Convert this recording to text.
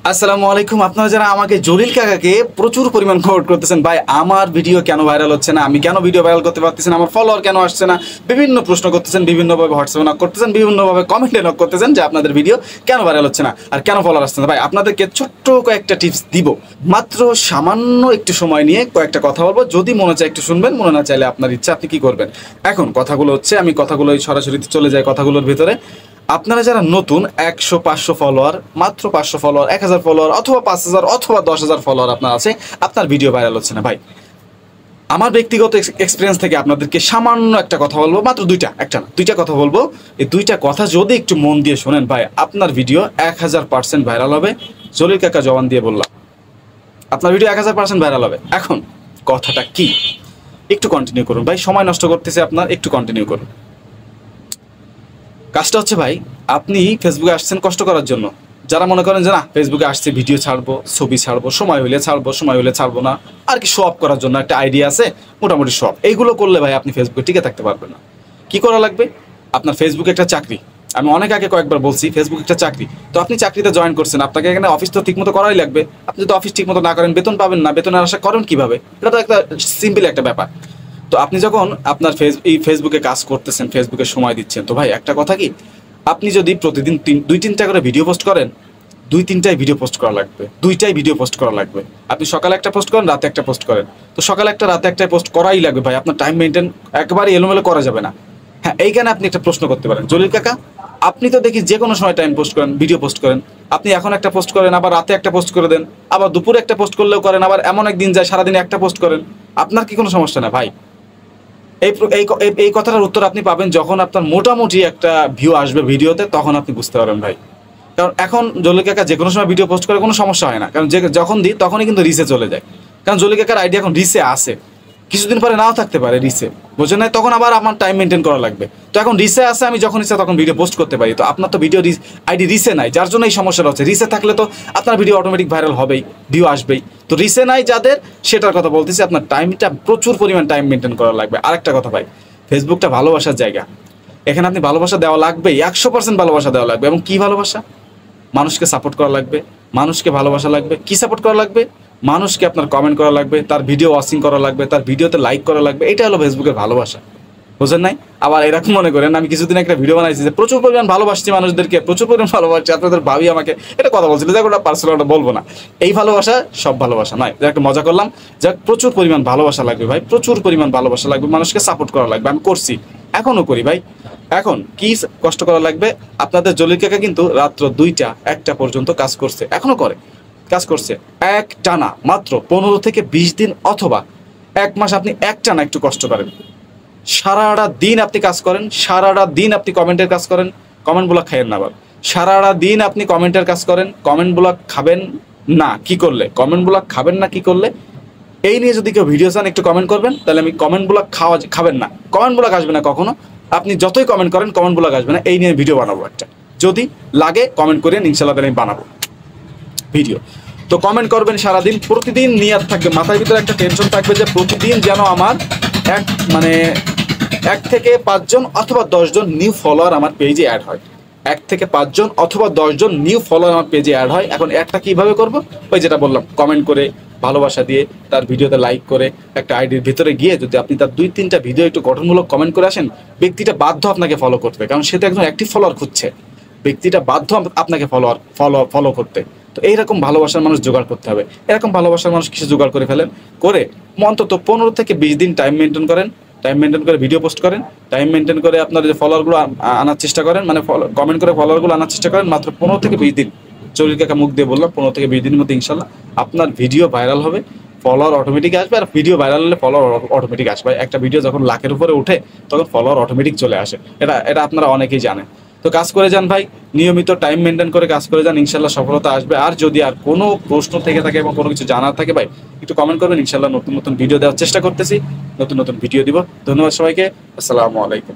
আসসালামু আলাইকুম। আপনারা যারা আমাকে জলিল কাকাকে প্রচুর পরিমাণ কমেন্ট করতেছেন, ভাই আমার ভিডিও কেন ভাইরাল হচ্ছে না, আমি কেন ভিডিও ভাইরাল করতে পারতেছি না, আমার ফলোয়ার কেন আসছে না, বিভিন্ন প্রশ্ন করতেছেন, বিভিন্নভাবে হোয়াটসঅ্যাপে নক করতেছেন, বিভিন্নভাবে কমেন্টে নক করতেছেন যে আপনাদের ভিডিও কেন ভাইরাল হচ্ছে না আর কেন ফলোয়ার আসছে না। ভাই আপনাদেরকে ছোট্ট কয়েকটা টিপস দিব, মাত্র সামান্য একটু সময় নিয়ে কয়েকটা কথা বলবো। যদি মনে চায় একটু শুনবেন, মনে না চাইলে আপনার ইচ্ছা, আপনি কি করবেন। এখন কথাগুলো হচ্ছে, আমি কথাগুলো সরাসরি চলে যাই কথাগুলোর ভিতরে। আপনারা যারা নতুন 100-500 ফলোয়ার, মাত্র 500 ফলোয়ার, 1000 ফলোয়ার অথবা 5000 অথবা 10,000 ফলোয়ার আপনার আছে, আপনার ভিডিও ভাইরাল হচ্ছে না। ভাই আমার ব্যক্তিগত এক্সপিরিয়েন্স থেকে আপনাদেরকে সামান্য একটা কথা বলবো, মাত্র দুইটা কথা বলবো। এই দুইটা কথা যদি একটু মন দিয়ে শোনেন ভাই, আপনার ভিডিও 1000% ভাইরাল হবে। জলিল কাকা জবান দিয়ে বললাম, আপনার ভিডিও 1000% ভাইরাল হবে। এখন কথাটা কি, একটু কন্টিনিউ করুন ভাই, সময় নষ্ট করতেছে আপনার, একটু কন্টিনিউ করুন। কাজটা হচ্ছে ভাই, আপনি ফেসবুকে আসছেন কষ্ট করার জন্য। যারা মনে করেন যে না ফেসবুকে আসছে ভিডিও ছাড়বো, ছবি ছাড়বো, সময় হইলে ছাড়বো না, আর কি শো অফ করার জন্য একটা আইডিয়া আছে, মোটামুটি শো অফ, এইগুলো করলে ভাই আপনি ফেসবুকে টিকে থাকতে পারবেন না। কি করা লাগবে, আপনার ফেসবুক একটা চাকরি। আমি অনেক আগে কয়েকবার বলছি, ফেসবুক একটা চাকরি। তো আপনি চাকরিতে জয়েন করছেন, আপনাকে এখানে অফিস তো ঠিকমতো করাই লাগবে। আপনি যদি অফিস ঠিকমতো না করেন, বেতন পাবেন না। বেতনের আশা করেন কিভাবে? এটা তো একটা সিম্পল একটা ব্যাপার। তো আপনি যখন আপনার ফেসবুকে কাজ করতেছেন, ফেসবুকে সময় দিচ্ছেন, তো ভাই একটা কথা কি, আপনি যদি প্রতিদিন 2-3টা করে ভিডিও পোস্ট করেন, 2-3টাই ভিডিও পোস্ট করা লাগবে, 2টাই ভিডিও পোস্ট করা লাগবে। আপনি সকালে একটা পোস্ট করেন, রাতে একটা পোস্ট করেন, তো সকালে একটা রাতে একটা পোস্ট করাই লাগবে ভাই। আপনার টাইম মেনটেন একেবারে এলোমেলো করা যাবে না। হ্যাঁ, এইখানে আপনি একটা প্রশ্ন করতে পারেন, জলিল কাকা আপনি তো দেখি যে কোনো সময় টাইম পোস্ট করেন, ভিডিও পোস্ট করেন। আপনি এখন একটা পোস্ট করেন, আবার রাতে একটা পোস্ট করে দেন, আবার দুপুরে একটা পোস্ট করলেও করেন, আবার এমন একদিন যায় সারাদিনে একটা পোস্ট করেন। আপনার কি কোনো সমস্যা না ভাই? এই কথাটার উত্তর আপনি পাবেন যখন আপনার মোটামুটি একটা ভিউ আসবে ভিডিওতে, তখন আপনি বুঝতে পারবেন ভাই। কারণ এখন জলিল কাকা যে কোনো সময় ভিডিও পোস্ট করে কোনো সমস্যা হয় না, কারণ যখন দিই তখনই কিন্তু রিসে চলে যায়। কারণ জলিল কাকার আইডিয়া এখন রিসে আসে, কিছুদিন পরে নাও থাকতে পারে রিসে, বোঝেন না? তখন আবার আমার টাইম মেনটেন করা লাগবে। তো এখন রিসে আসে, আমি যখন ইচ্ছা তখন ভিডিও পোস্ট করতে পারি। তো আপনার তো ভিডিও আইডি রিসে নাই, যার জন্য এই সমস্যাটা হচ্ছে। রিসে থাকলে তো আপনার ভিডিও অটোমেটিক ভাইরাল হবেই, ভিউ আসবেই। তো রিসে নাই যাদের, সেটার কথা বলতেছি। আপনার টাইমটা প্রচুর পরিমাণ টাইম মেনটেন করা লাগবে। আরেকটা কথা ভাই, ফেসবুকটা ভালোবাসার জায়গা। এখানে আপনি ভালোবাসা দেওয়া লাগবেই, 100% ভালোবাসা দেওয়া লাগবে। এবং কি ভালোবাসা? মানুষকে সাপোর্ট করা লাগবে, মানুষকে ভালোবাসা লাগবে। কি সাপোর্ট করা লাগবে? মানুষকে আপনার কমেন্ট করা লাগবে, তার ভিডিও ওয়াচিং করা লাগবে, তার ভিডিওতে লাইক করা লাগবে। এটা হলো ফেসবুকের ভালোবাসা, বুঝেন নাই? আবার এরকম মনে করেন, আমি কিছুদিন একটা ভিডিও বানাইছি যে প্রচুর পরিমাণ ভালোবাসছি মানুষদেরকে, প্রচুর পরিমাণ ভালোবাসছি, আপনাদের ভাবি আমাকে এটা কথা বলছিল, যাক ওটা পার্সোনাল, ওটা বলবো না। এই ভালোবাসা সব ভালোবাসা নয়, একটা মজা করলাম। যাক, প্রচুর পরিমাণ ভালোবাসা লাগবে ভাই, প্রচুর পরিমাণ ভালোবাসা লাগবে, মানুষকে সাপোর্ট করা লাগবে। আমি করছি, এখনও করি ভাই। এখন কি কষ্ট করা লাগবে? আপনাদের জলিল কাকা কিন্তু রাত্র 2টা-1টা পর্যন্ত কাজ করছে, এখনো করে, কাজ করছে এক টানা, মাত্র 15 থেকে 20 দিন অথবা 1 মাস। আপনি এক টানা একটু কষ্ট করেন, সারাটা দিন আপনি কাজ করেন, সারাটা দিন আপনি কমেন্টের কাজ করেন। কমেন্ট ব্লক খাইয়েন না আবার। সারাটা দিন আপনি কমেন্টের কাজ করেন, কমেন্ট ব্লক খাবেন না কি করলে, কমেন্ট ব্লক খাবেন না কি করলে, এই নিয়ে যদি কেউ ভিডিও চান একটু কমেন্ট করবেন, তাহলে আমি কমেন্ট ব্লক খাবেন না, কমেন্ট ব্লক আসবে না কখনো। আপনি যতই কমেন্ট করেন কমেন্ট ব্লক আসবে না, এই নিয়ে ভিডিও বানাবো একটা। যদি লাগে কমেন্ট করেন, ইনশাল্লাহ তাহলে আমি বানাবো ভিডিও। তো কমেন্ট করবেন সারাদিন, প্রতিদিন নিয়াত থাকবে, মাথার ভিতরে একটা টেনশন থাকবে যে প্রতিদিন যেন আমার 1 থেকে 5 জন অথবা 10 জন নিউ ফলোয়ার আমার পেজে অ্যাড হয়। 1 থেকে 5 জন অথবা 10 জন নিউ ফলোয়ার আমার পেজে অ্যাড হয়। এখন অ্যাডটা কীভাবে করবো? ওই যেটা বললাম, কমেন্ট করে, ভালোবাসা দিয়ে, তার ভিডিওতে লাইক করে, একটা আইডির ভিতরে গিয়ে যদি আপনি তার 2-3টা ভিডিও একটু গঠনমূলক কমেন্ট করে আসেন, ব্যক্তিটা বাধ্য আপনাকে ফলো করতে, কারণ সে তো একজন অ্যাক্টিভ ফলোয়ার খুঁজছে। ব্যক্তিটা বাধ্য আপনাকে ফলো করতে। তো এইরকম ভালোবাসার মানুষ জোগাড় করতে হবে। এরকম ভালোবাসার মানুষ কিছু জোগাড় করে ফেলেন, করে অন্তত 15 থেকে 20 দিন টাইম মেনটেন করেন, টাইম মেনটেন করে ভিডিও পোস্ট করেন, টাইম মেনটেন করে আপনার যে ফলোয়ারগুলো আনার চেষ্টা করেন, মানে কমেন্ট করে ফলোয়ারগুলো আনার চেষ্টা করেন। মাত্র 15 থেকে 20 দিন, জলিল কাকা মুখ দিয়ে বললাম, 15 থেকে 20 দিনের মধ্যে ইনশাল্লাহ আপনার ভিডিও ভাইরাল হবে, ফলোয়ার অটোমেটিক আসবে। আর ভিডিও ভাইরাল হলে ফলোয়ার অটোমেটিক আসবে। একটা ভিডিও যখন লাখের উপরে উঠে, তখন ফলোয়ার অটোমেটিক চলে আসে। এটা আপনারা অনেকেই জানেন। তো কাজ করে যান ভাই, নিয়মিত টাইম মেনটেন করে কাজ করে যান, ইনশাল্লাহ সফলতা আসবে। আর যদি আর কোনো প্রশ্ন থেকে থাকে এবং কোনো কিছু জানার থাকে ভাই, একটু কমেন্ট করবেন, ইনশাল্লাহ নতুন নতুন ভিডিও দেওয়ার চেষ্টা করতেছি, নতুন নতুন ভিডিও দিব। ধন্যবাদ সবাইকে, আসসালামু আলাইকুম।